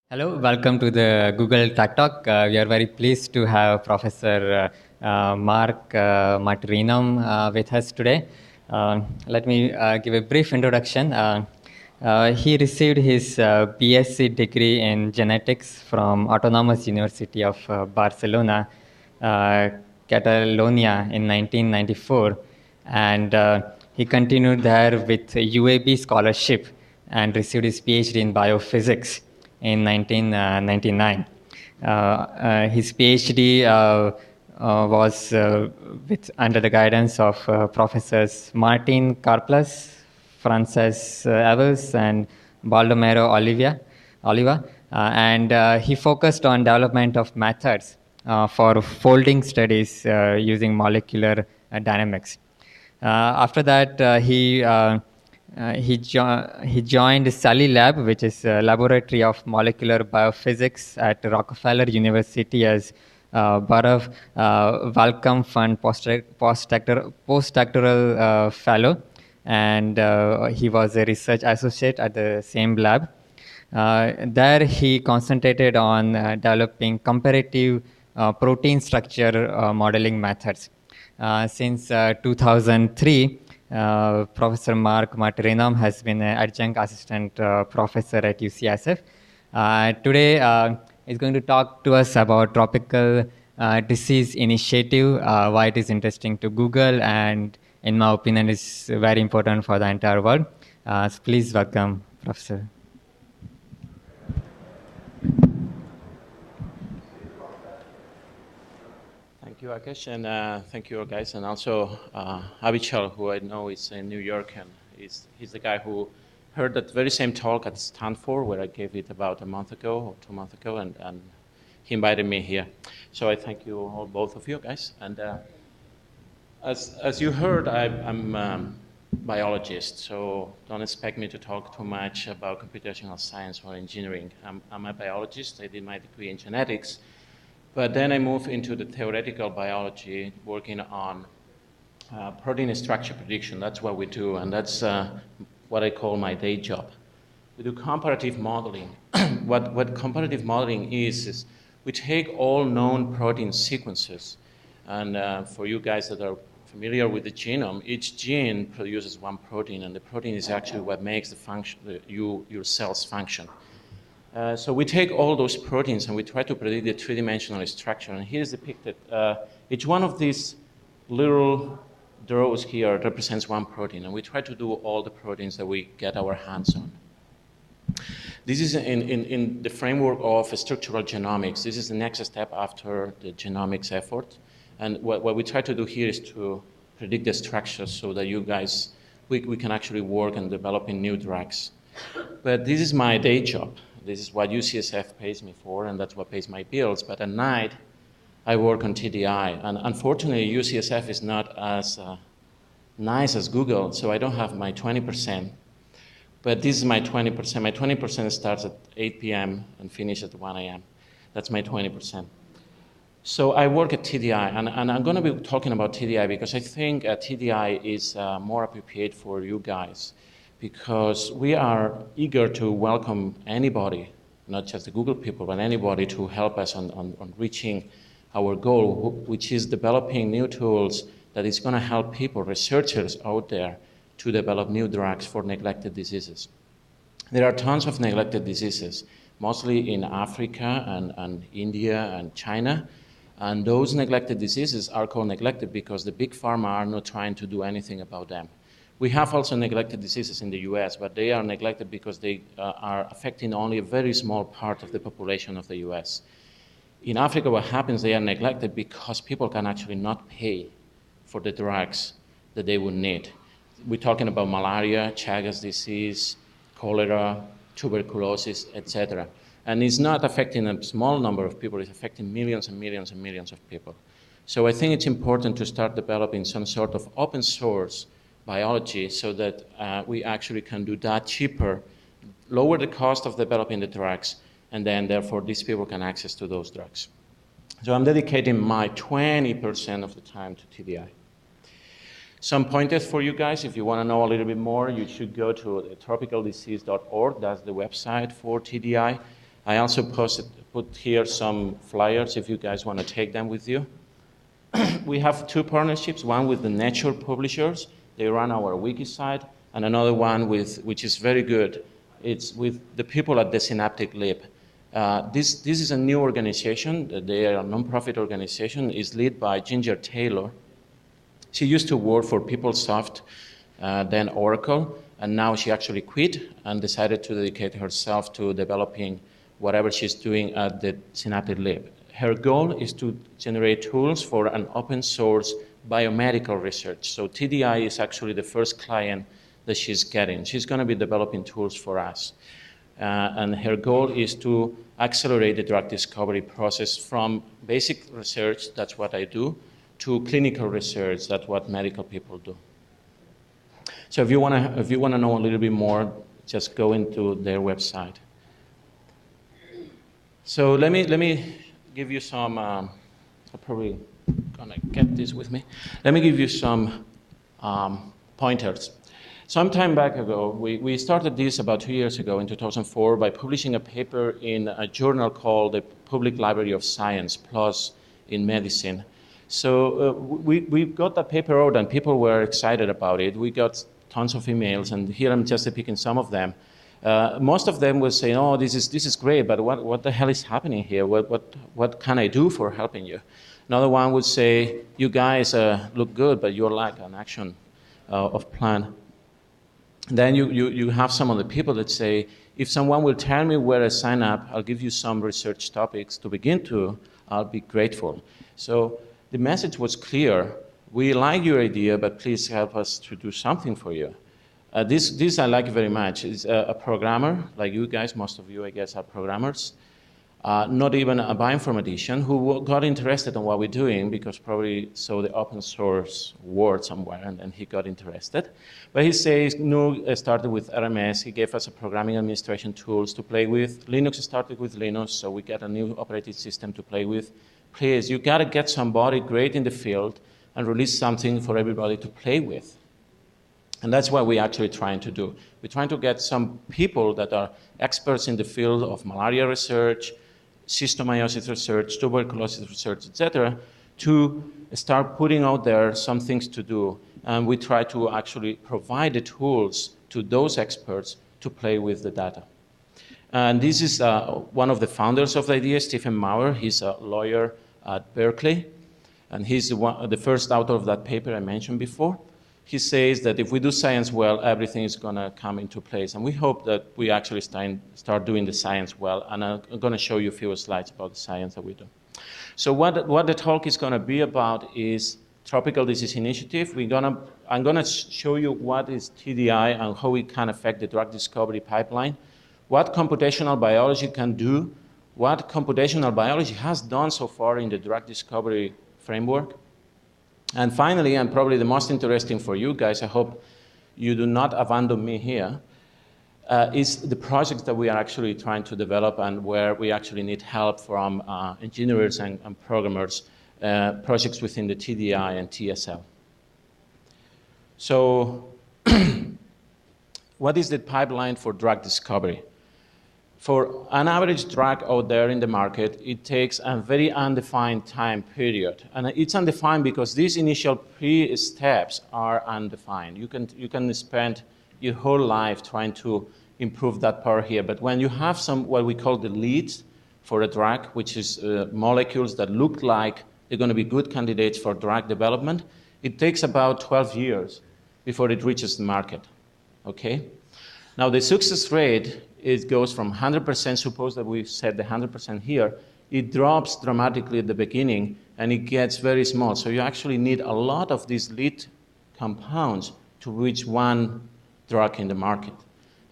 Hello, welcome to the Google Tech Talk. We are very pleased to have Professor Marc with us today. Let me give a brief introduction. He received his BSc degree in genetics from Autonomous University of Barcelona, uh, Catalonia in 1994, and he continued there with UAB scholarship and received his PhD in biophysics in 1999. His PhD was under the guidance of Professors Martin Karplus, Frances Evers, and Baldomero Oliva, and he focused on development of methods for folding studies using molecular dynamics. After that, he joined Sally Lab, which is a laboratory of molecular biophysics at Rockefeller University as Barav Wellcome Fund postdoctoral fellow, and he was a research associate at the same lab. There he concentrated on developing comparative protein structure modeling methods. Since 2003, Professor Marc has been an adjunct assistant professor at UCSF. Today, he's going to talk to us about tropical disease initiative, why it is interesting to Google, and in my opinion, is very important for the entire world. So please welcome, Professor. Thank you, Akash, and thank you, guys, and also Avichal, who I know is in New York, and he's the guy who heard that very same talk at Stanford, where I gave it about a month ago or 2 months ago, and he invited me here. So I thank you all, both of you, guys. And as you heard, I'm a biologist, so don't expect me to talk too much about computational science or engineering. I'm a biologist. I did my degree in genetics. But then I moved into the theoretical biology, working on protein structure prediction. That's what we do, and that's what I call my day job. We do comparative modeling. What comparative modeling is we take all known protein sequences, and for you guys that are familiar with the genome, each gene produces one protein, and the protein is actually what makes the function, your cells function. So we take all those proteins and we try to predict the three-dimensional structure. And here's depicted. Each one of these little rows here represents one protein. And we try to do all the proteins that we get our hands on. This is in the framework of structural genomics. This is the next step after the genomics effort. And what we try to do here is to predict the structures so that you guys, we can actually work on developing new drugs. But this is my day job. This is what UCSF pays me for, and that's what pays my bills. But at night, I work on TDI. And unfortunately, UCSF is not as nice as Google, so I don't have my 20%. But this is my 20%. My 20% starts at 8 p.m. and finishes at 1 a.m. That's my 20%. So I work at TDI, and I'm going to be talking about TDI because I think TDI is more appropriate for you guys, because we are eager to welcome anybody, not just the Google people, but anybody to help us on reaching our goal, which is developing new tools that is going to help people, researchers out there, to develop new drugs for neglected diseases. There are tons of neglected diseases, mostly in Africa and India and China, and those neglected diseases are called neglected because the big pharma are not trying to do anything about them. We have also neglected diseases in the US, but they are neglected because they are affecting only a very small part of the population of the US. In Africa, what happens, they are neglected because people can actually not pay for the drugs that they would need. We're talking about malaria, Chagas disease, cholera, tuberculosis, etc. And it's not affecting a small number of people, it's affecting millions and millions and millions of people. So I think it's important to start developing some sort of open source biology so that we actually can do that cheaper, lower the cost of developing the drugs, and then therefore these people can access to those drugs. So I'm dedicating my 20% of the time to TDI. Some pointers for you guys. If you want to know a little bit more, you should go to tropicaldisease.org. That's the website for TDI. I also put here some flyers if you guys want to take them with you. We have two partnerships, one with the Nature publishers. They run our wiki site, and another one which is very good. It's with the people at the Synaptic Lib. This is a new organization. They are a nonprofit organization. It's led by Ginger Taylor. She used to work for PeopleSoft, then Oracle, and now she actually quit and decided to dedicate herself to developing whatever she's doing at the Synaptic Lib. Her goal is to generate tools for an open source biomedical research. So TDI is actually the first client that she's getting. She's going to be developing tools for us. And her goal is to accelerate the drug discovery process from basic research, that's what I do, to clinical research, that's what medical people do. So if you want to know a little bit more, just go into their website. So let me give you some, I'm probably going to get this with me. Let me give you some pointers. Some time back ago, we started this about 2 years ago in 2004 by publishing a paper in a journal called the Public Library of Science Plus in Medicine. So we got that paper out and people were excited about it. We got tons of emails, and here I'm just picking some of them. Most of them were saying, "Oh, this is great, but what the hell is happening here? What can I do for helping you?" Another one would say, "You guys look good, but you're like an action of plan." Then you have some of the people that say, "If someone will tell me where I sign up, I'll give you some research topics to begin to. I'll be grateful." So the message was clear. We like your idea, but please help us to do something for you. This I like very much. It's a programmer, like you guys, most of you, I guess, are programmers. Not even a bioinformatician who got interested in what we're doing because probably saw the open source word somewhere and then he got interested. But he says, GNU started with RMS. He gave us a programming administration tools to play with. Linux started with Linux, so we got a new operating system to play with. Please, you got to get somebody great in the field and release something for everybody to play with. And that's what we're actually trying to do. We're trying to get some people that are experts in the field of malaria research, schistosomiosis research, tuberculosis research, etc., to start putting out there some things to do. And we try to actually provide the tools to those experts to play with the data. And this is one of the founders of the idea, Stephen Maurer. He's a lawyer at Berkeley, and he's the first author of that paper I mentioned before. He says that if we do science well, everything is going to come into place. And we hope that we actually start doing the science well. And I'm going to show you a few slides about the science that we do. So what the talk is going to be about is Tropical Disease Initiative. I'm going to show you what is TDI and how it can affect the drug discovery pipeline, what computational biology can do, what computational biology has done so far in the drug discovery framework. And finally, and probably the most interesting for you guys, I hope you do not abandon me here, is the projects that we are actually trying to develop and where we actually need help from engineers and programmers, projects within the TDI and TSL. So what is the pipeline for drug discovery? For an average drug out there in the market, it takes a very undefined time period. And it's undefined because these initial pre-steps are undefined. You can spend your whole life trying to improve that part here. But when you have some, what we call the leads for a drug, which is molecules that look like they're going to be good candidates for drug development, it takes about 12 years before it reaches the market. Okay? Now, the success rate, it goes from 100%, suppose that we set the 100% here, it drops dramatically at the beginning, and it gets very small. So you actually need a lot of these lead compounds to reach one drug in the market.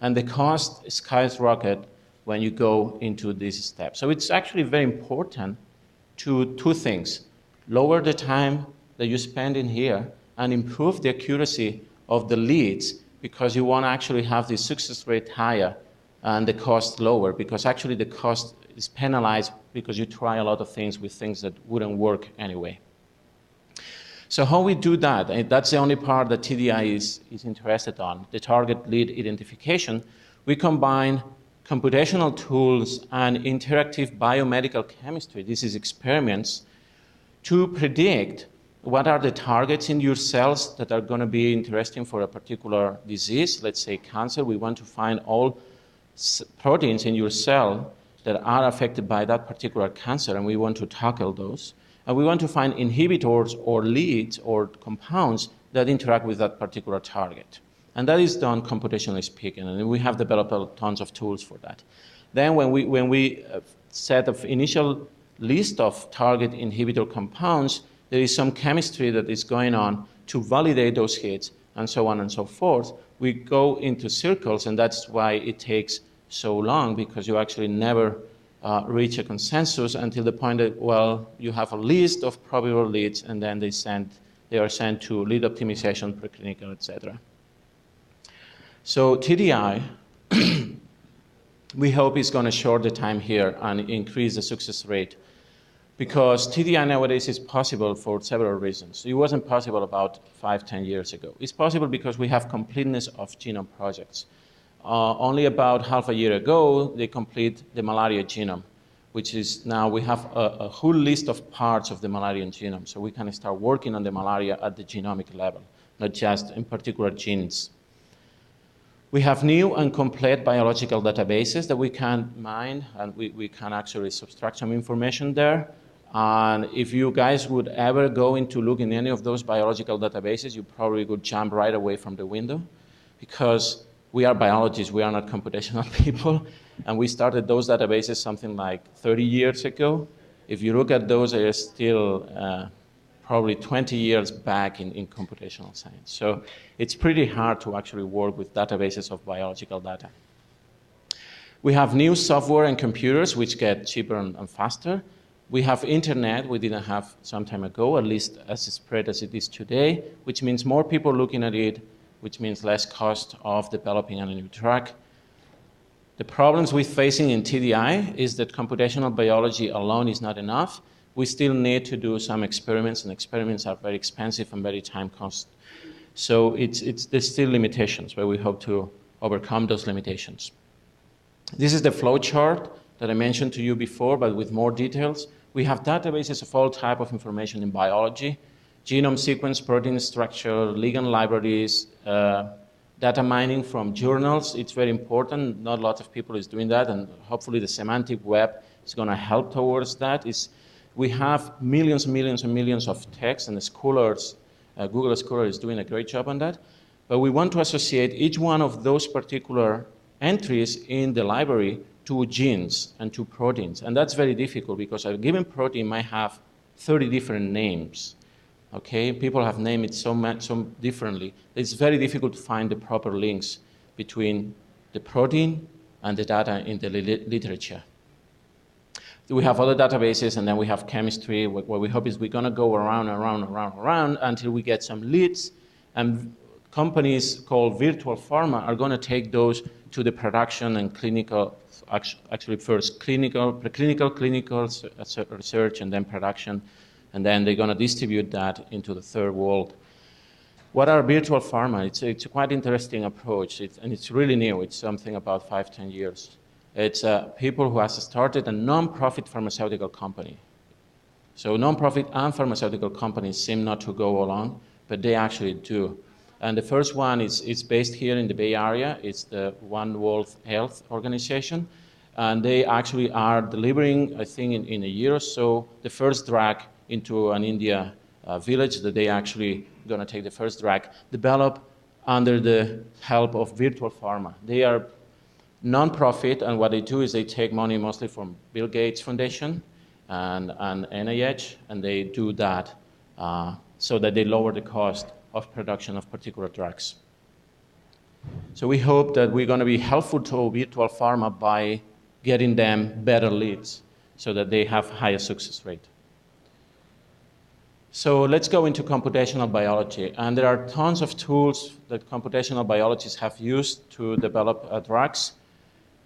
And the cost skyrockets when you go into this step. So it's actually very important to two things. Lower the time that you spend in here and improve the accuracy of the leads, because you want to actually have the success rate higher and the cost lower, because actually the cost is penalized because you try a lot of things with things that wouldn't work anyway. So how we do that, and that's the only part that TDI is interested on, the target lead identification. We combine computational tools and interactive biomedical chemistry, this is experiments, to predict what are the targets in your cells that are going to be interesting for a particular disease. Let's say cancer. We want to find all proteins in your cell that are affected by that particular cancer, and we want to tackle those. And we want to find inhibitors or leads or compounds that interact with that particular target. And that is done computationally speaking, and we have developed tons of tools for that. Then when we set an initial list of target inhibitor compounds, there is some chemistry that is going on to validate those hits, and so on and so forth. We go into circles, and that's why it takes so long, because you actually never reach a consensus until the point that, well, you have a list of probable leads, and then they are sent to lead optimization, preclinical, etc. So TDI, we hope is going to short the time here and increase the success rate, because TDI nowadays is possible for several reasons. It wasn't possible about 5-10 years ago. It's possible because we have completeness of genome projects. Only about half a year ago, they complete the malaria genome, which is now we have a whole list of parts of the malarian genome. So we can start working on the malaria at the genomic level, not just in particular genes. We have new and complete biological databases that we can mine, and we can actually subtract some information there. And if you guys would ever go into look in any of those biological databases, you probably would jump right away from the window, because we are biologists, we are not computational people, and we started those databases something like 30 years ago. If you look at those, they are still probably 20 years back in computational science. So it's pretty hard to actually work with databases of biological data. We have new software and computers which get cheaper and faster. We have internet we didn't have some time ago, at least as spread as it is today, which means more people looking at it, which means less cost of developing a new drug. The problems we're facing in TDI is that computational biology alone is not enough. We still need to do some experiments, and experiments are very expensive and very time cost. So there's still limitations, but we hope to overcome those limitations. This is the flow chart that I mentioned to you before, but with more details. We have databases of all type of information in biology: genome sequence, protein structure, ligand libraries, data mining from journals. It's very important. Not a lot of people is doing that, and hopefully the semantic web is going to help towards that. We have millions and millions and millions of texts, and the scholars, Google Scholar is doing a great job on that. But we want to associate each one of those particular entries in the library to genes and to proteins. And that's very difficult, because a given protein might have 30 different names. Okay, people have named it so differently. It's very difficult to find the proper links between the protein and the data in the literature. We have other databases, and then we have chemistry. What we hope is we're going to go around until we get some leads, and companies called virtual pharma are going to take those to the production and clinical, actually first preclinical, clinical research, and then production. And then they're going to distribute that into the third world. What are virtual pharma? It's a quite interesting approach, and it's really new. It's something about 5-10 years. It's people who have started a non-profit pharmaceutical company. So non-profit and pharmaceutical companies seem not to go along, but they actually do. And the first one is based here in the Bay Area. It's the One World Health Organization. And they actually are delivering, I think in a year or so, the first drug into an India village that they actually going to take the first drug, developed under the help of virtual pharma. They are non-profit, and what they do is they take money mostly from Bill Gates Foundation and NIH, and they do that so that they lower the cost of production of particular drugs. So we hope that we're going to be helpful to virtual pharma by getting them better leads so that they have higher success rate. So let's go into computational biology. And there are tons of tools that computational biologists have used to develop drugs.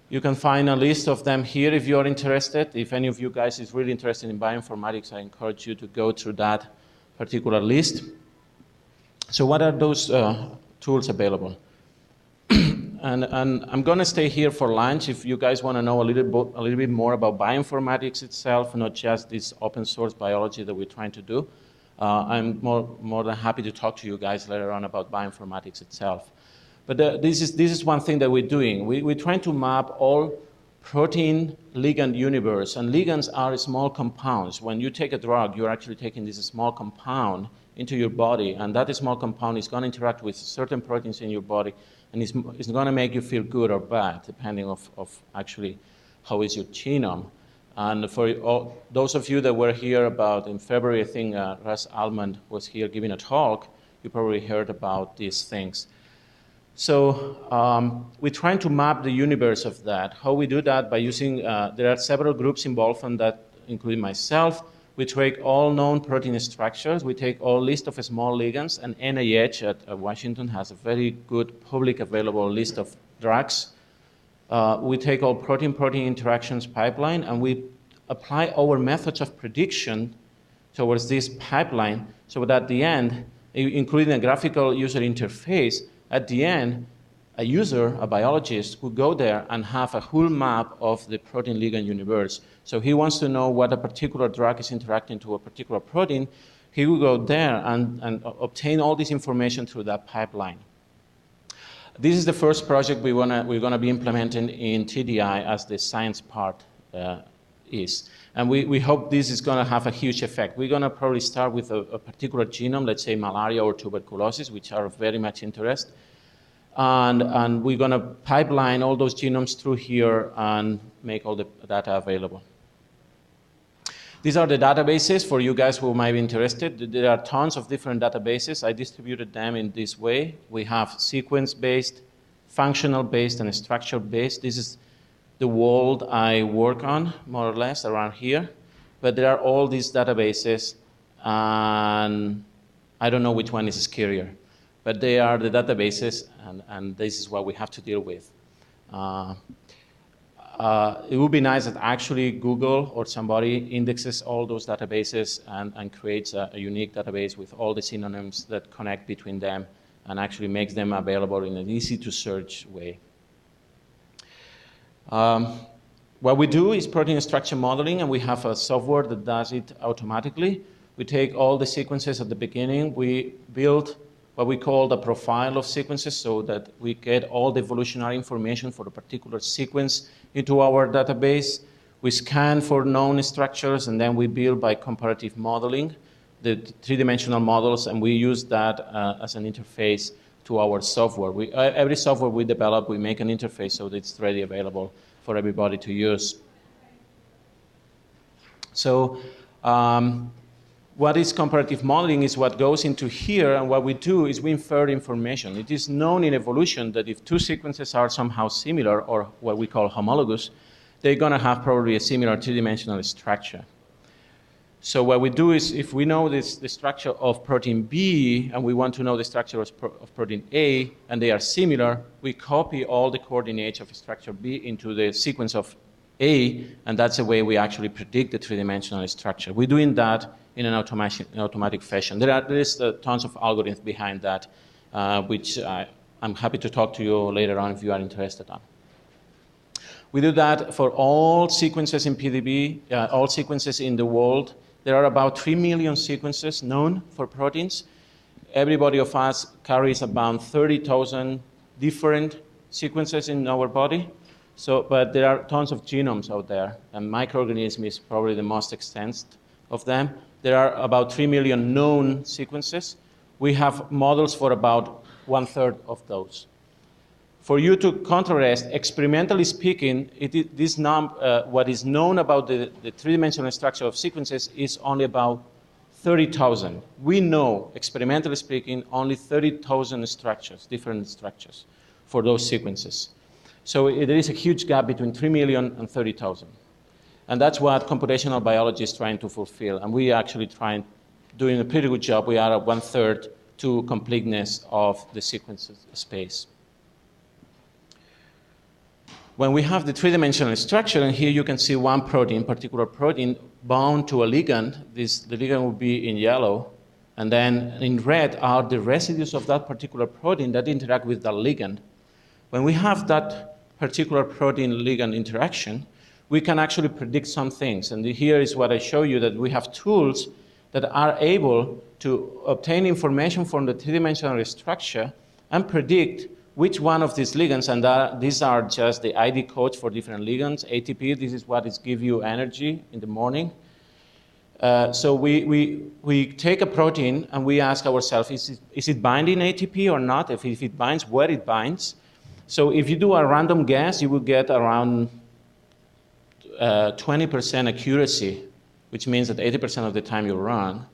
You can find a list of them here if you're interested. If any of you guys is really interested in bioinformatics, I encourage you to go through that particular list. So what are those tools available? and I'm going to stay here for lunch if you guys want to know a little bit more about bioinformatics itself, not just this open source biology that we're trying to do. I'm more than happy to talk to you guys later on about bioinformatics itself. But this is one thing that we're doing. We're trying to map all protein ligand universe, and ligands are small compounds. When you take a drug, you're actually taking this small compound into your body, and that small compound is going to interact with certain proteins in your body, and it's going to make you feel good or bad, depending of actually how is your genome. And for those of you that were here about in February, I think Russ Almond was here giving a talk, you probably heard about these things. So we're trying to map the universe of that. How we do that by using, there are several groups involved in that, including myself. We take all known protein structures. We take all list of small ligands, and NIH at Washington has a very good public available list of drugs. We take all protein-protein interactions pipeline, and we apply our methods of prediction towards this pipeline, so that at the end, including a graphical user interface, at the end, a user, a biologist, would go there and have a whole map of the protein ligand universe. So he wants to know what a particular drug is interacting to a particular protein. He will go there and obtain all this information through that pipeline. This is the first project we're going to be implementing in TDI as the science part is. And we hope this is going to have a huge effect. We're going to probably start with a particular genome, let's say malaria or tuberculosis, which are of very much interest. And we're going to pipeline all those genomes through here and make all the data available. These are the databases for you guys who might be interested. There are tons of different databases. I distributed them in this way. We have sequence-based, functional-based, and structure-based. This is the world I work on, more or less, around here. But there are all these databases, and I don't know which one is scarier. But they are the databases, and this is what we have to deal with. It would be nice that actually Google or somebody indexes all those databases and creates a unique database with all the synonyms that connect between them and actually makes them available in an easy-to-search way. What we do is protein structure modeling, and we have a software that does it automatically. We take all the sequences at the beginning. We build what we call the profile of sequences so that we get all the evolutionary information for a particular sequence into our database. We scan for known structures, and then we build by comparative modeling the three-dimensional models, and we use that as an interface to our software. Every software we develop, we make an interface so that it's ready available for everybody to use. So what is comparative modeling is what goes into here, and what we do is we infer information. It is known in evolution that if two sequences are somehow similar, or what we call homologous, they're going to have probably a similar two-dimensional structure. So what we do is, if we know the structure of protein B, and we want to know the structure of protein A, and they are similar, we copy all the coordinates of structure B into the sequence of A, and that's the way we actually predict the three-dimensional structure. We're doing that in an automatic fashion. There is tons of algorithms behind that, which I'm happy to talk to you later on if you are interested on. We do that for all sequences in PDB, all sequences in the world. There are about 3 million sequences known for proteins. Everybody of us carries about 30,000 different sequences in our body. But there are tons of genomes out there, and microorganisms is probably the most extensive of them. There are about 3 million known sequences. We have models for about 1/3 of those. For you to contrast, experimentally speaking, what is known about the three-dimensional structure of sequences is only about 30,000. We know, experimentally speaking, only 30,000 structures, different structures for those sequences. So there is a huge gap between 3 million and 30,000. And that's what computational biology is trying to fulfill. And we actually doing a pretty good job. We are at 1/3 to completeness of the sequence space. When we have the three-dimensional structure, and here you can see one protein, particular protein, bound to a ligand. The ligand will be in yellow. And then in red are the residues of that particular protein that interact with the ligand. When we have that particular protein-ligand interaction, we can actually predict some things. And here is what I show you, that we have tools that are able to obtain information from the three-dimensional structure and predict which one of these ligands, and these are just the ID codes for different ligands. ATP, this is what is give you energy in the morning. So we take a protein and we ask ourselves, is it binding ATP or not? If it binds, where it binds. So if you do a random guess, you will get around 20% accuracy, which means that 80% of the time you're wrong.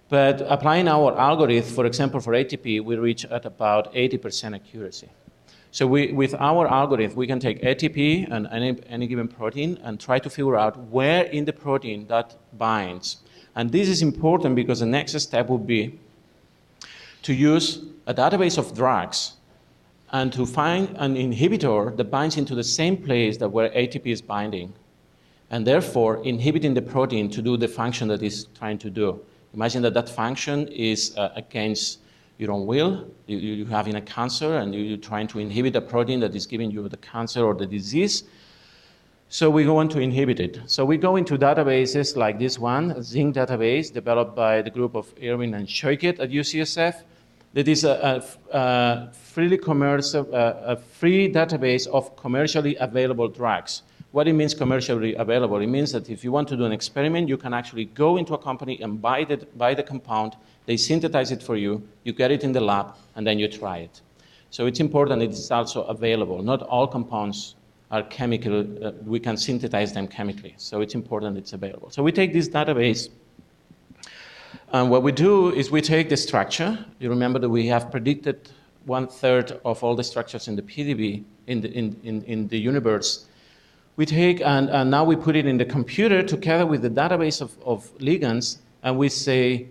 But applying our algorithm, for example, for ATP, we reach at about 80% accuracy. So with our algorithm, we can take ATP and any given protein and try to figure out where in the protein that binds. And this is important because the next step would be to use a database of drugs and to find an inhibitor that binds into the same place that where ATP is binding, and therefore inhibiting the protein to do the function that it's trying to do. Imagine that that function is against your own will. You're having a cancer, and you're trying to inhibit a protein that is giving you the cancer or the disease. So we go on to inhibit it. So we go into databases like this one, a Zinc database developed by the group of Irwin and Shoykit at UCSF. That is a free database of commercially available drugs. What it means commercially available, it means that if you want to do an experiment, you can actually go into a company and buy the compound, they synthesize it for you, you get it in the lab, and then you try it. So it's important that it's also available. Not all compounds are chemical, we can synthesize them chemically. So it's important it's available. So we take this database, and what we do is we take the structure. You remember that we have predicted 1/3 of all the structures in the PDB, in the universe. We take and now we put it in the computer together with the database of ligands, and we say,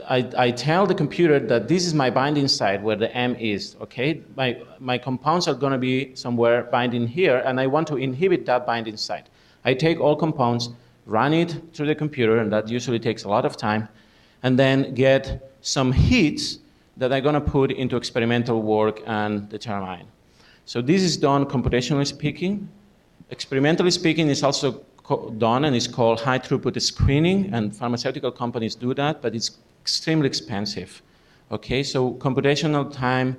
I tell the computer that this is my binding site where the M is, okay? My compounds are gonna be somewhere binding here, and I want to inhibit that binding site. I take all compounds, run it through the computer, and that usually takes a lot of time, and then get some hits that I'm gonna put into experimental work and determine. So this is done computationally speaking. Experimentally speaking, it's also done, and it's called high throughput screening, and pharmaceutical companies do that, but it's extremely expensive. Okay, so computational time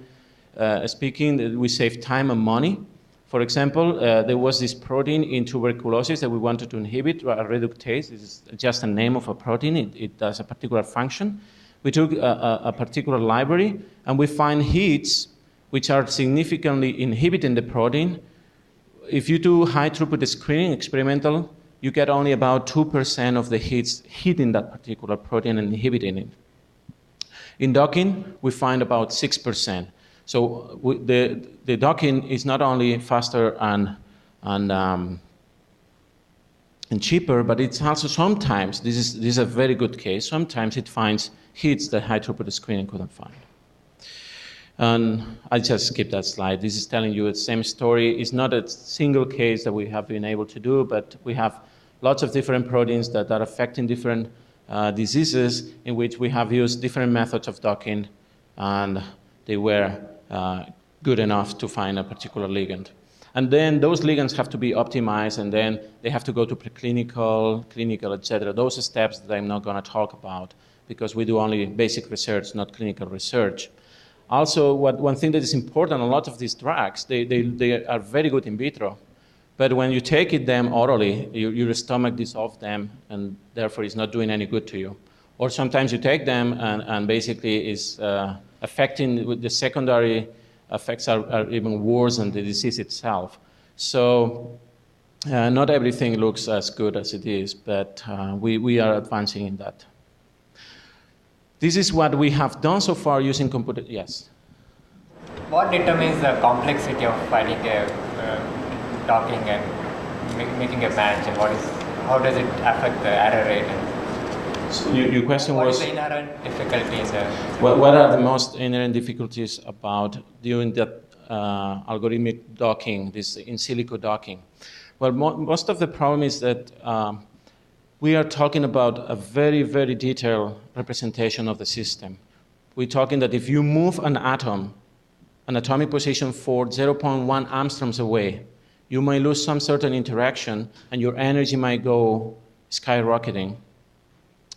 speaking, we save time and money. For example, there was this protein in tuberculosis that we wanted to inhibit, a reductase. This is just a name of a protein. It does a particular function. We took a particular library, and we find hits which are significantly inhibiting the protein. If you do high throughput screening, experimental, you get only about 2% of the hits hitting that particular protein and inhibiting it. In docking, we find about 6%. So the docking is not only faster and cheaper, but it's also sometimes, this is a very good case, sometimes it finds hits that high throughput screening couldn't find. And I just skipped that slide. This is telling you the same story. It's not a single case that we have been able to do, but we have lots of different proteins that are affecting different diseases in which we have used different methods of docking, and they were good enough to find a particular ligand. And then those ligands have to be optimized, and then they have to go to preclinical, clinical, etc. Those steps that I'm not going to talk about because we do only basic research, not clinical research. Also, one thing that is important, a lot of these drugs, they are very good in vitro. But when you take them orally, your stomach dissolves them, and therefore it's not doing any good to you. Or sometimes you take them, and basically is affecting, the secondary effects are even worse than the disease itself. So not everything looks as good as it is, but we are advancing in that. This is what we have done so far using computer. Yes? What determines the complexity of finding a docking and making a match, and how does it affect the error rate? So your question was... What is the inherent difficulty in the... What are the most inherent difficulties about doing that algorithmic docking, this in silico docking? Well, most of the problem is that we are talking about a very, very detailed representation of the system. We're talking that if you move an atom an atomic position for 0.1 angstroms away, you might lose some certain interaction and your energy might go skyrocketing.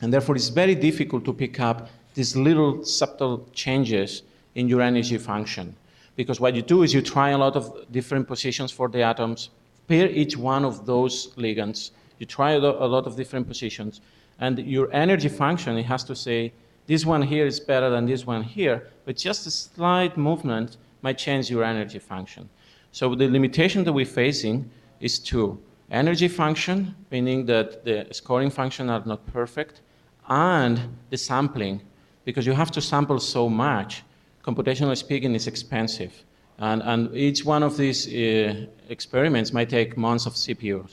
And therefore, it's very difficult to pick up these little subtle changes in your energy function. Because what you do is you try a lot of different positions for the atoms, pair each one of those ligands, you try a lot of different positions, and your energy function, it has to say, this one here is better than this one here, but just a slight movement might change your energy function. So the limitation that we're facing is two. Energy function, meaning that the scoring functions are not perfect, and the sampling, because you have to sample so much. Computationally speaking, it's expensive. And each one of these experiments might take months of CPUs.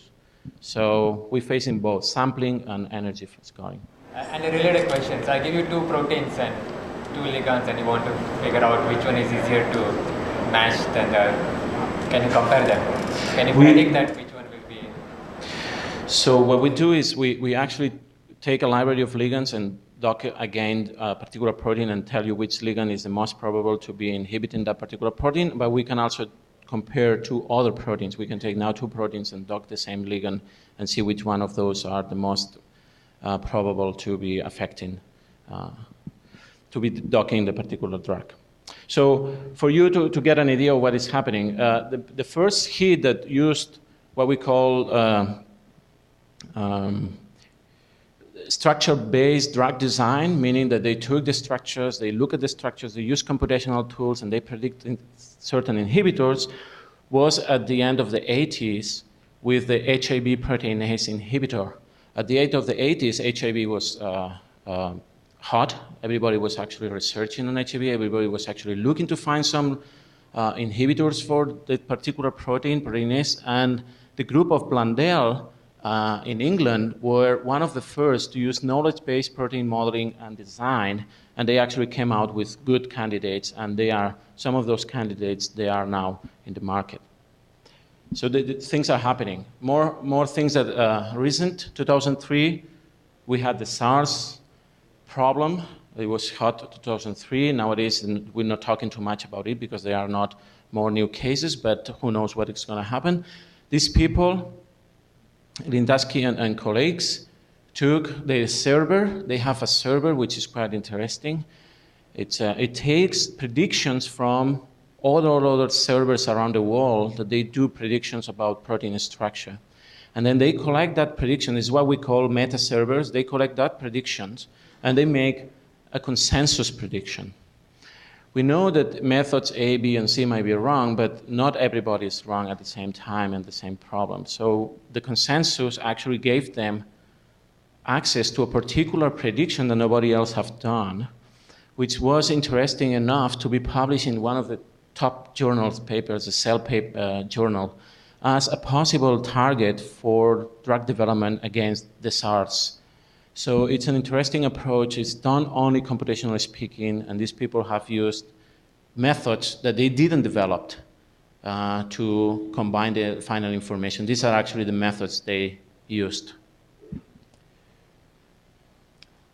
So we're facing both sampling and energy scoring. And a related question. So I give you two proteins and two ligands, and you want to figure out which one is easier to match than the other. Can you compare them? Can you predict that which one will be? So what we do is we actually take a library of ligands and dock again a particular protein and tell you which ligand is the most probable to be inhibiting that particular protein, but we can also compare two other proteins. We can take now two proteins and dock the same ligand and see which one of those are the most probable to be affecting, to be docking the particular drug. So for you to get an idea of what is happening, the first hit that used what we call structure-based drug design, meaning that they took the structures, they look at the structures, they use computational tools, and they predict certain inhibitors, was at the end of the 80s with the HAB proteinase inhibitor. At the end of the 80s, HAB was hot. Everybody was actually researching on HAB. Everybody was actually looking to find some inhibitors for the particular proteinase, and the group of Blundell in England were one of the first to use knowledge-based protein modeling and design, and they actually came out with good candidates, and some of those candidates, they are now in the market. So the things are happening. More things that recent, 2003, we had the SARS problem. It was hot 2003. Nowadays, we're not talking too much about it because there are not more new cases, but who knows what is going to happen. These people, Lindaski and colleagues, took the server. They have a server which is quite interesting. It takes predictions from all other servers around the world that they do predictions about protein structure. And then they collect that prediction. This is what we call meta servers. They collect that predictions and they make a consensus prediction. We know that methods A, B, and C might be wrong, but not everybody is wrong at the same time and the same problem. So the consensus actually gave them access to a particular prediction that nobody else have done, which was interesting enough to be published in one of the top journals papers, the Cell journal, as a possible target for drug development against the SARS. So it's an interesting approach. It's done only computationally speaking, and these people have used methods that they didn't develop to combine the final information. These are actually the methods they used.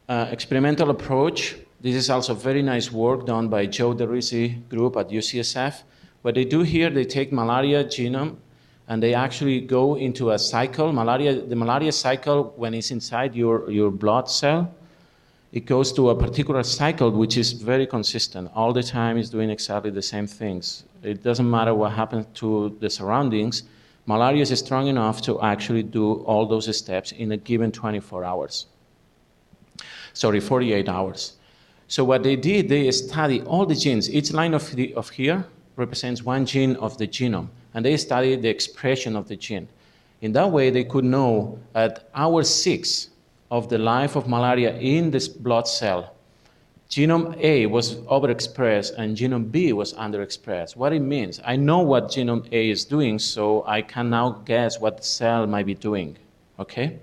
Experimental approach. This is also very nice work done by Joe DeRisi group at UCSF. What they do here, they take malaria genome and they actually go into a cycle. The malaria cycle, when it's inside your blood cell, it goes to a particular cycle which is very consistent. All the time it's doing exactly the same things. It doesn't matter what happens to the surroundings. Malaria is strong enough to actually do all those steps in a given 24 hours. Sorry, 48 hours. So what they did, they studied all the genes. Each line of here represents one gene of the genome, and they studied the expression of the gene. In that way, they could know at hour 6 of the life of malaria in this blood cell, genome A was overexpressed and genome B was underexpressed. What it means, I know what genome A is doing, so I can now guess what the cell might be doing, okay?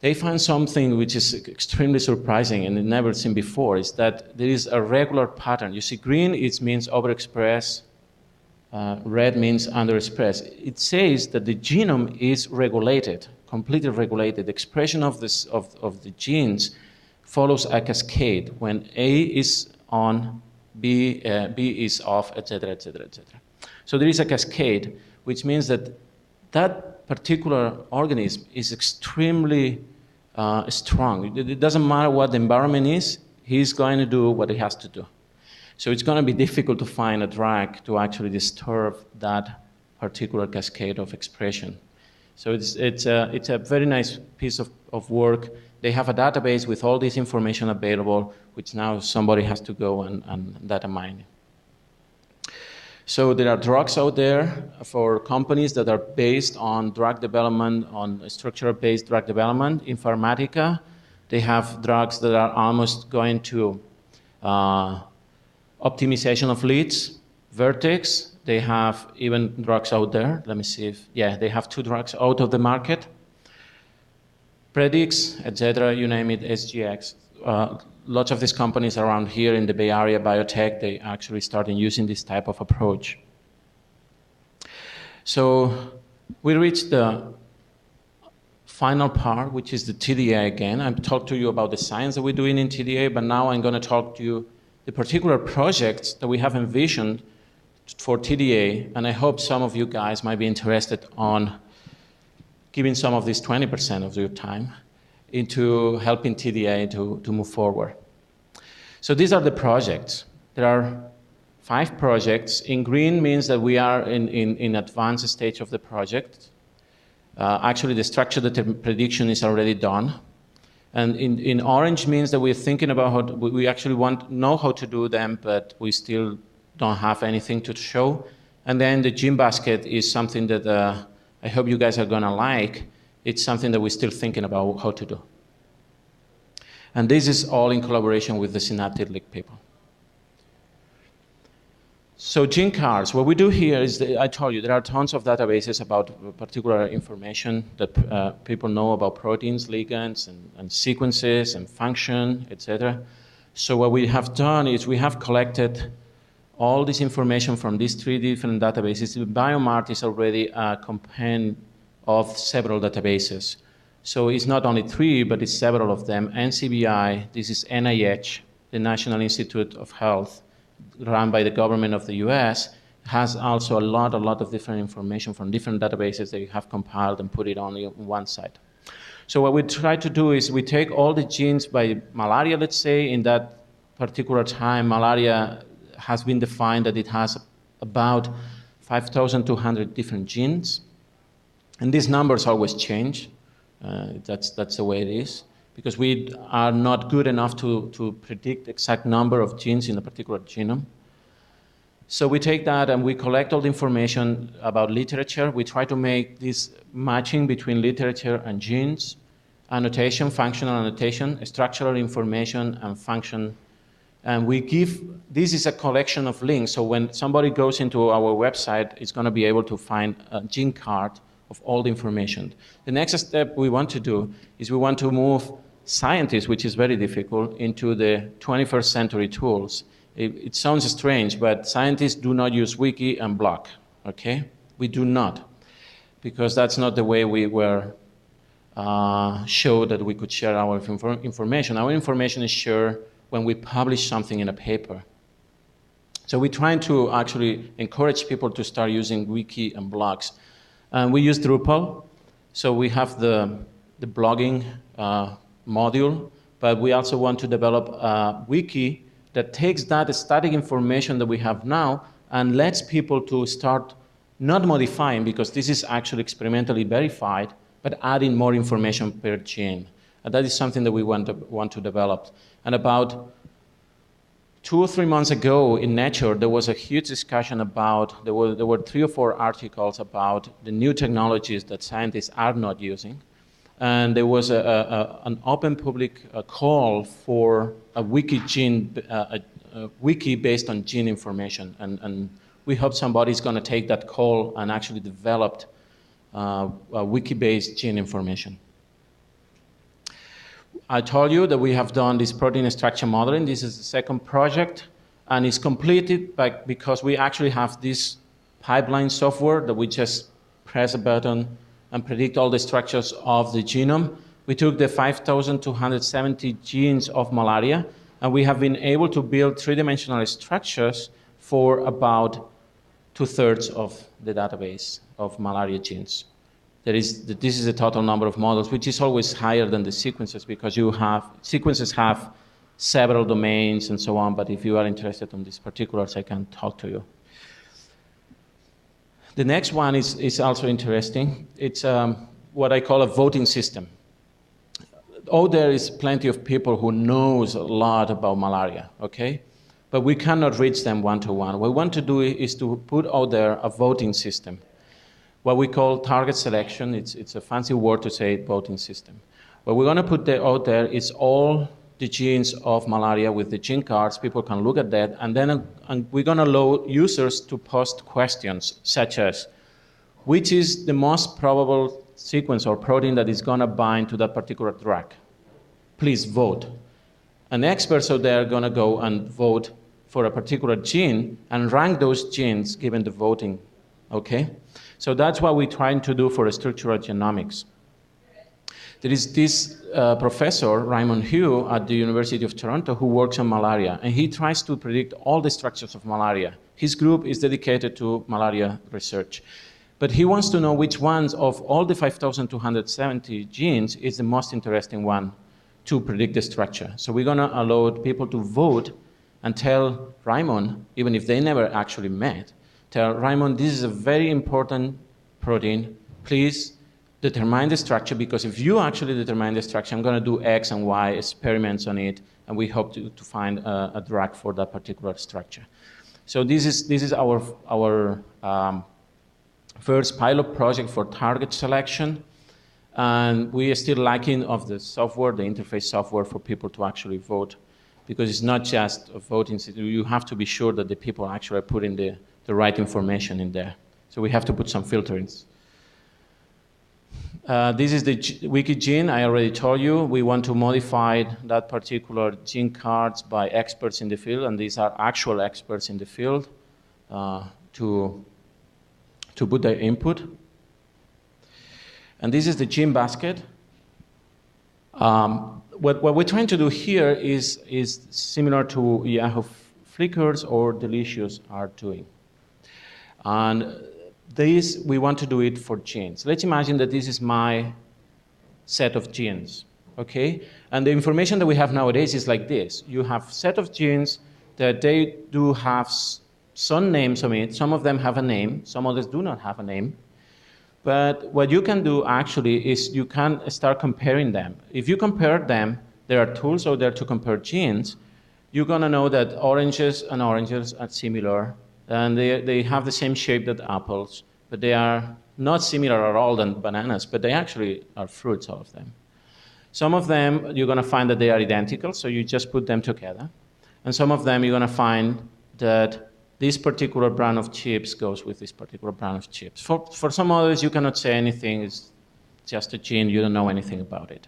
They found something which is extremely surprising and never seen before, is that there is a regular pattern. You see, green, it means overexpressed, red means underexpressed. It says that the genome is regulated, completely regulated. The expression of the genes follows a cascade. When A is on, B is off, etc., etc., etc. So there is a cascade, which means that that particular organism is extremely strong. It doesn't matter what the environment is, he's going to do what he has to do. So it's going to be difficult to find a drug to actually disturb that particular cascade of expression. So it's a very nice piece of work. They have a database with all this information available, which now somebody has to go and data mine. So there are drugs out there for companies that are based on drug development, on structure-based drug development. Informatica, they have drugs that are almost going to optimization of leads. Vertex, they have even drugs out there. Let me see if, yeah, they have 2 drugs out of the market. Predix, etc., you name it, SGX. Lots of these companies around here in the Bay Area, biotech, they actually started using this type of approach. So we reached the final part, which is the TDA again. I've talked to you about the science that we're doing in TDA, but now I'm going to talk to you the particular projects that we have envisioned for TDA, and I hope some of you guys might be interested on giving some of this 20% of your time into helping TDA to move forward. So these are the projects. There are 5 projects. In green means that we are in advanced stage of the project. Actually, the structure prediction is already done. And in orange means that we're thinking about how we actually know how to do them, but we still don't have anything to show. And then the gene basket is something that I hope you guys are going to like. It's something that we're still thinking about how to do. And this is all in collaboration with the Synaptic League people. So gene cards, what we do here is, I told you, there are tons of databases about particular information that people know about proteins, ligands, and sequences, and function, etc. So what we have done is we have collected all this information from these 3 different databases. BioMart is already a compendium of several databases. So it's not only 3, but it's several of them. NCBI, this is NIH, the National Institute of Health, run by the government of the US, has also a lot of different information from different databases that you have compiled and put it on one site. So what we try to do is we take all the genes by malaria, let's say. In that particular time, malaria has been defined that it has about 5,200 different genes. And these numbers always change. That's the way it is, because we are not good enough to predict the exact number of genes in a particular genome. So we take that and we collect all the information about literature. We try to make this matching between literature and genes, annotation, functional annotation, structural information, and function. And we give, this is a collection of links. So when somebody goes into our website, it's going to be able to find a gene card of all the information. The next step we want to do is we want to move scientists, which is very difficult, into the 21st century tools. It sounds strange, but scientists do not use wiki and blog, okay? We do not, because that's not the way we were showed that we could share our information. Our information is shared when we publish something in a paper. So we're trying to actually encourage people to start using wiki and blogs. And we use Drupal, so we have the blogging module, but we also want to develop a wiki that takes that static information that we have now and lets people to start not modifying, because this is actually experimentally verified, but adding more information per gene. And that is something that we want to develop. And about 2 or 3 months ago in Nature, there was a huge discussion about, there were 3 or 4 articles about the new technologies that scientists are not using. And there was an open public call for a wiki based on gene information. And we hope somebody's going to take that call and actually develop a wiki-based gene information. I told you that we have done this protein structure modeling. This is the second project, and it's completed because we actually have this pipeline software that we just press a button and predict all the structures of the genome. We took the 5,270 genes of malaria, And we have been able to build three-dimensional structures for about 2/3 of the database of malaria genes. This is the total number of models, which is always higher than the sequences because sequences have several domains and so on, but if you are interested in these particulars, I can talk to you. The next one is also interesting. It's what I call a voting system. There is plenty of people who knows a lot about malaria, okay? But we cannot reach them one-to-one. What we want to do is to put out there a voting system, what we call target selection. It's a fancy word to say voting system. What we're going to put out there is all the genes of malaria with the gene cards. People can look at that, and then we're going to allow users to post questions such as, which is the most probable sequence or protein that is going to bind to that particular drug? Please vote. And experts out there are going to go and vote for a particular gene and rank those genes given the voting, okay? So that's what we're trying to do for structural genomics. There is this professor, Raymond Hu, at the University of Toronto, who works on malaria, and he tries to predict all the structures of malaria. His group is dedicated to malaria research. But he wants to know which ones of all the 5,270 genes is the most interesting one to predict the structure. So we're going to allow people to vote and tell Raymond, even if they never actually met, tell Raymond, this is a very important protein. Please determine the structure, because if you actually determine the structure, I'm going to do X and Y experiments on it, and we hope to find a drug for that particular structure. So this is our first pilot project for target selection, and we are still lacking of the software, the interface software for people to actually vote, because it's not just a voting system. You have to be sure that the people actually are putting the right information in there. So we have to put some filterings. This is the wiki gene. I already told you we want to modify that particular gene cards by experts in the field, and these are actual experts in the field to put their input. And this is the gene basket. What we're trying to do here is similar to Yahoo Flickrs or Delicious are doing. And we want to do it for genes. Let's imagine that this is my set of genes, okay? And the information that we have nowadays is like this. You have a set of genes that they do have some names on it. Some of them have a name. Some others do not have a name. But what you can do actually is you can start comparing them. If you compare them, there are tools out there to compare genes. You're going to know that oranges and oranges are similar, and they have the same shape that apples, but they are not similar at all than bananas, but they actually are fruits, all of them. Some of them, you're going to find that they are identical, so you just put them together. And some of them, you're going to find that this particular brand of chips goes with this particular brand of chips. For some others, you cannot say anything. It's just a gene. You don't know anything about it.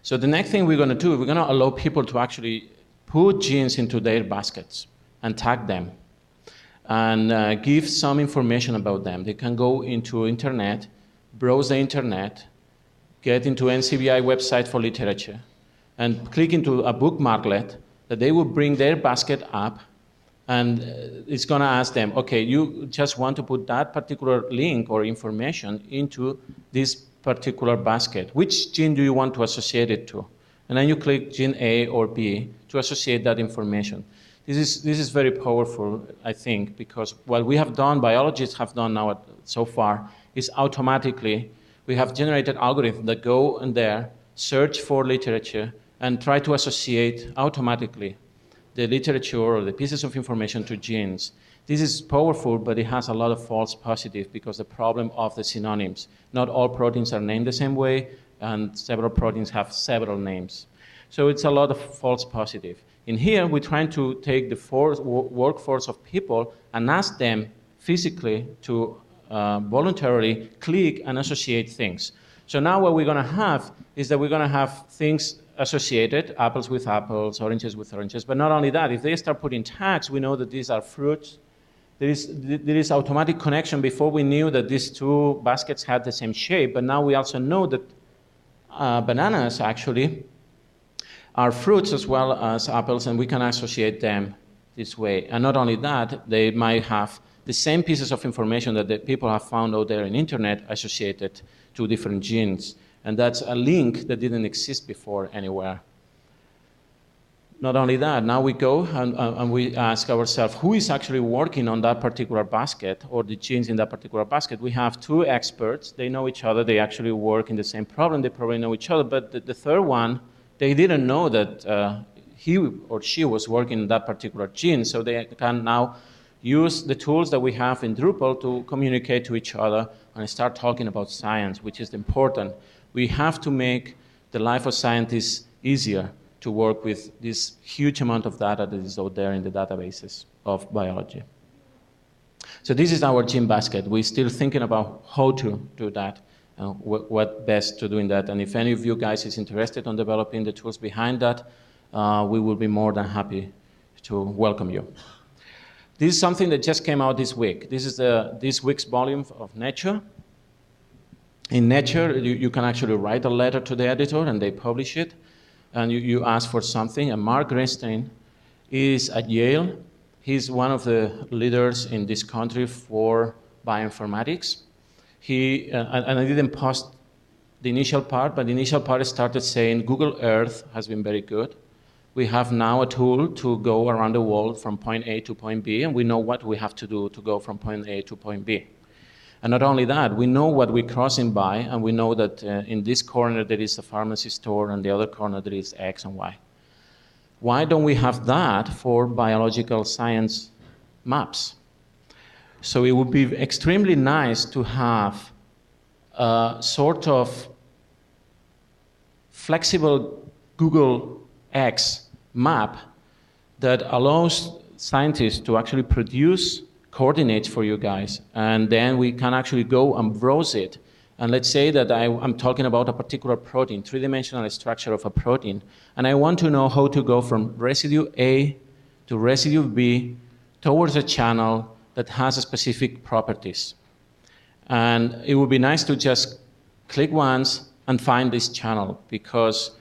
So the next thing we're going to do, we're going to allow people to actually put genes into their baskets and tag them and give some information about them. They can go into internet, browse the internet, get into NCBI website for literature, and click into a bookmarklet that they will bring their basket up, and it's going to ask them, okay, you just want to put that particular link or information into this particular basket. Which gene do you want to associate it to? And then you click gene A or B to associate that information. This is very powerful, I think, because what we have done, biologists have done now so far, is automatically we have generated algorithms that go in there, search for literature, and try to associate automatically the literature or the pieces of information to genes. This is powerful, but it has a lot of false positives because the problem of the synonyms. Not all proteins are named the same way, and several proteins have several names. So it's a lot of false positive. In here, we're trying to take the workforce of people and ask them physically to voluntarily click and associate things. So now what we're going to have is that we're going to have things associated, apples with apples, oranges with oranges. But not only that, if they start putting tags, we know that these are fruits. There is automatic connection. Before we knew that these two baskets had the same shape, but now we also know that bananas actually are fruits as well as apples, and we can associate them this way. And not only that, they might have the same pieces of information that the people have found out there in the internet associated to different genes. And that's a link that didn't exist before anywhere. Not only that, now we go and we ask ourselves, who is actually working on that particular basket or the genes in that particular basket? We have two experts. They know each other. They actually work in the same problem. They probably know each other. But the third one, they didn't know that he or she was working on that particular gene. So they can now use the tools that we have in Drupal to communicate to each other and start talking about science, which is important. We have to make the life of scientists easier to work with this huge amount of data that is out there in the databases of biology. So this is our gene basket. We're still thinking about how to do that, what best to do in that. And if any of you guys is interested in developing the tools behind that, we will be more than happy to welcome you. This is something that just came out this week. This is this week's volume of Nature. In Nature, you can actually write a letter to the editor and they publish it. And you ask for something. And Marc is at Yale. He's one of the leaders in this country for bioinformatics. And I didn't post the initial part, but the initial part started saying Google Earth has been very good. We have now a tool to go around the world from point A to point B, and we know what we have to do to go from point A to point B. And not only that, we know what we're crossing by, and we know that in this corner there is a pharmacy store, and the other corner there is X and Y. Why don't we have that for biological science maps? So it would be extremely nice to have a sort of flexible Google X map that allows scientists to actually produce coordinates for you guys, and then we can actually go and browse it. And let's say that I'm talking about a particular protein, three-dimensional structure of a protein, and I want to know how to go from residue A to residue B towards a channel that has specific properties. And it would be nice to just click once and find this channel, because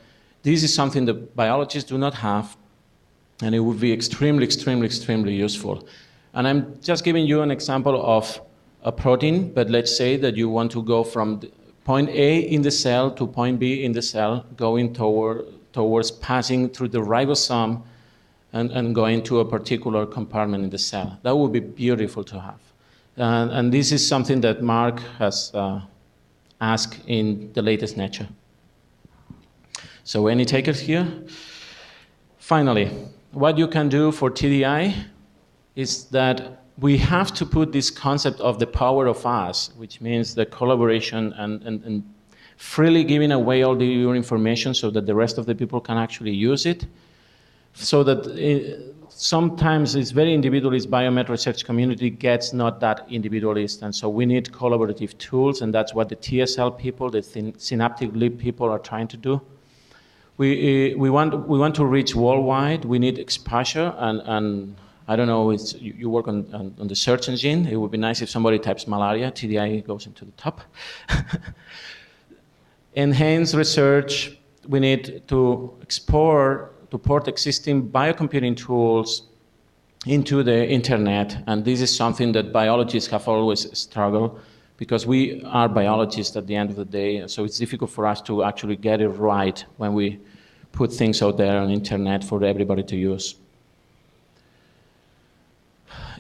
this is something that biologists do not have, and it would be extremely, extremely, extremely useful. And I'm just giving you an example of a protein, but let's say that you want to go from point A in the cell to point B in the cell, going towards passing through the ribosome and going to a particular compartment in the cell. That would be beautiful to have. And this is something that Marc has asked in the latest Nature. So any takers here? Finally, what you can do for TDI is that we have to put this concept of the power of us, which means the collaboration and freely giving away all your information so that the rest of the people can actually use it. So that sometimes it's very individualist, biomed research community gets not that individualist, and so we need collaborative tools, and that's what the TSL people, the synaptic leap people are trying to do. We want to reach worldwide. We need exposure, and I don't know, you work on the search engine. It would be nice if somebody types malaria, TDI goes into the top. Enhance research. We need to port existing biocomputing tools into the internet, and this is something that biologists have always struggled, because we are biologists at the end of the day, so it's difficult for us to actually get it right when we put things out there on the internet for everybody to use.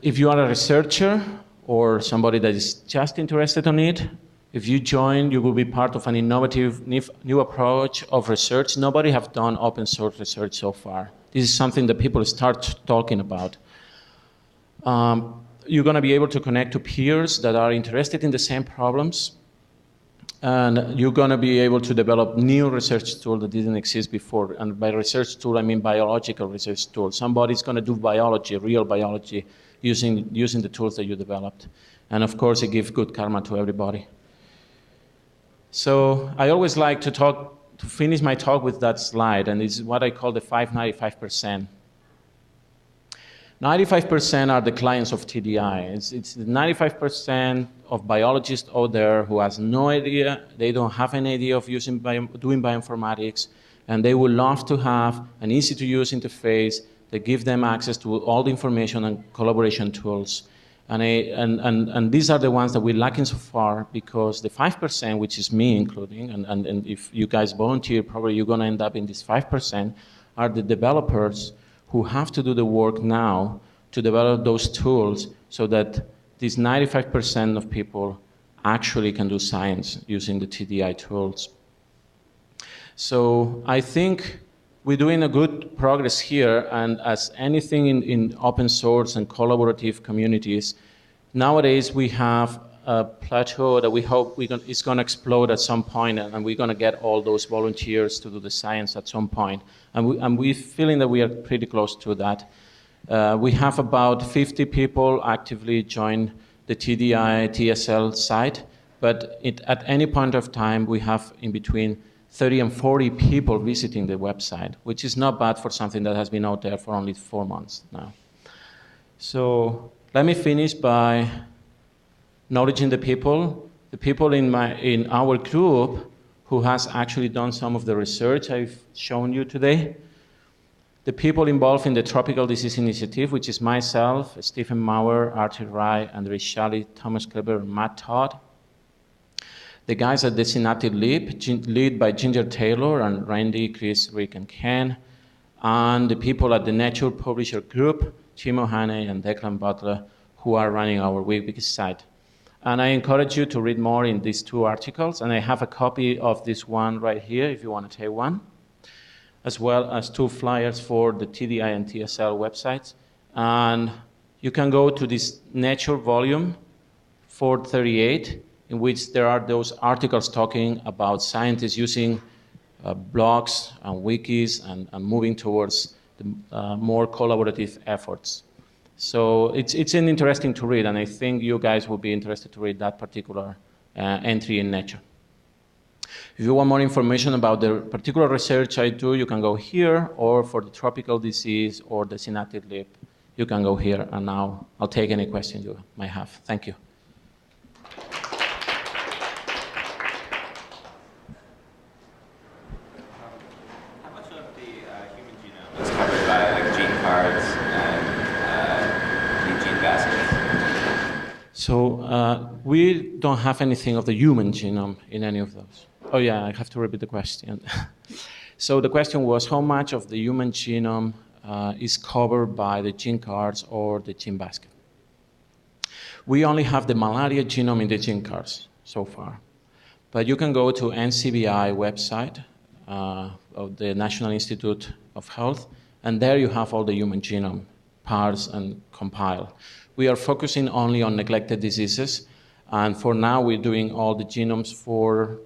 If you are a researcher or somebody that is just interested in it, if you join, you will be part of an innovative new approach of research. Nobody has done open source research so far. This is something that people start talking about. You're going to be able to connect to peers that are interested in the same problems. And you're going to be able to develop new research tools that didn't exist before. And by research tool, I mean biological research tools. Somebody's going to do biology, real biology, using the tools that you developed. And of course, it gives good karma to everybody. So I always like to finish my talk with that slide, and it's what I call the 595%. 95% are the clients of TDI. It's 95% of biologists out there who has no idea, they don't have any idea of doing bioinformatics, And they would love to have an easy-to-use interface that gives them access to all the information and collaboration tools. And these are the ones that we're lacking so far, because the 5%, which is me including, and if you guys volunteer, probably you're going to end up in this 5%, are the developers who have to do the work now to develop those tools so that these 95% of people actually can do science using the TDI tools. So I think we're doing a good progress here, and as anything in open source and collaborative communities, nowadays we have a plateau that we hope is going to explode at some point, and we're going to get all those volunteers to do the science at some point. And we're feeling that we are pretty close to that. We have about 50 people actively join the TDI TSL site, but at any point of time we have in between 30 and 40 people visiting the website, which is not bad for something that has been out there for only 4 months now. So let me finish by acknowledging the people in our group who has actually done some of the research I've shown you today. The people involved in the Tropical Disease Initiative, which is myself, Stephen Maurer, Archie Rai, Andrei Shally, Thomas Kleber, and Matt Todd. The guys at the Synaptic Leap, led by Ginger Taylor and Randy, Chris, Rick, and Ken. And the people at the Nature Publisher Group, Timo Hane and Declan Butler, who are running our Wiki site. And I encourage you to read more in these 2 articles. And I have a copy of this one right here if you want to take one, as well as 2 flyers for the TDI and TSL websites. And you can go to this Nature volume 438, in which there are those articles talking about scientists using blogs and wikis and moving towards the more collaborative efforts. So it's an interesting to read, and I think you guys will be interested to read that particular entry in Nature. If you want more information about the particular research I do, you can go here, or for the tropical disease or the Synaptic Leap, you can go here, and now I'll take any questions you might have. Thank you. So we don't have anything of the human genome in any of those. Oh yeah, I have to repeat the question. So the question was, how much of the human genome is covered by the gene cards or the gene basket? We only have the malaria genome in the gene cards so far. But you can go to NCBI website of the National Institute of Health, and there you have all the human genome parts and compiled. We are focusing only on neglected diseases, and for now we're doing all the genomes for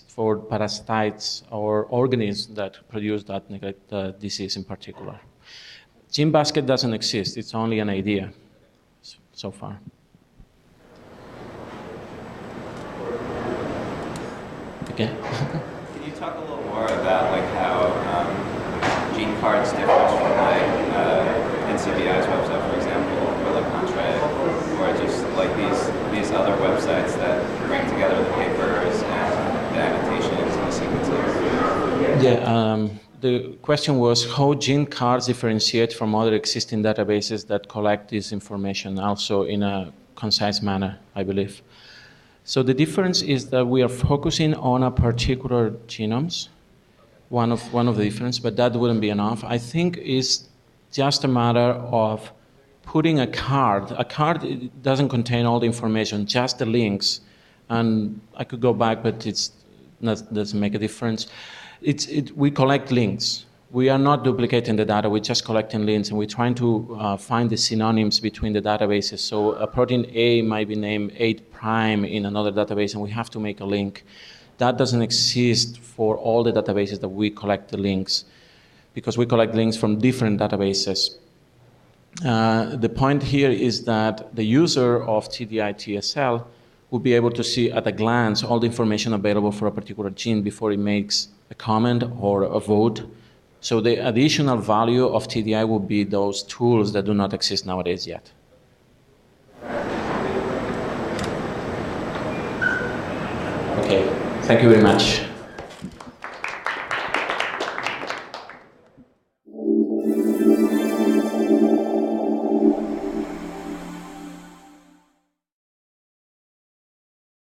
for parasites or organisms that produce that neglected disease in particular. Gene basket doesn't exist; it's only an idea so far. Okay. Can you talk a little more about like how gene cards differ from like NCBI's website, for example, or like Entree, or just like these other websites that bring together the papers and the annotations and the sequences? Yeah. The question was how gene cards differentiate from other existing databases that collect this information also in a concise manner, I believe. So the difference is that we are focusing on a particular genomes, one of the difference, but that wouldn't be enough. I think it's just a matter of putting a card. A card doesn't contain all the information, just the links. And I could go back, but it doesn't make a difference. We collect links. We are not duplicating the data, we're just collecting links, and we're trying to find the synonyms between the databases. So a protein A might be named 8' in another database, and we have to make a link. That doesn't exist for all the databases that we collect the links, because we collect links from different databases. The point here is that the user of TDI TSL will be able to see at a glance all the information available for a particular gene before it makes a comment or a vote. So the additional value of TDI will be those tools that do not exist nowadays yet. Okay, thank you very much.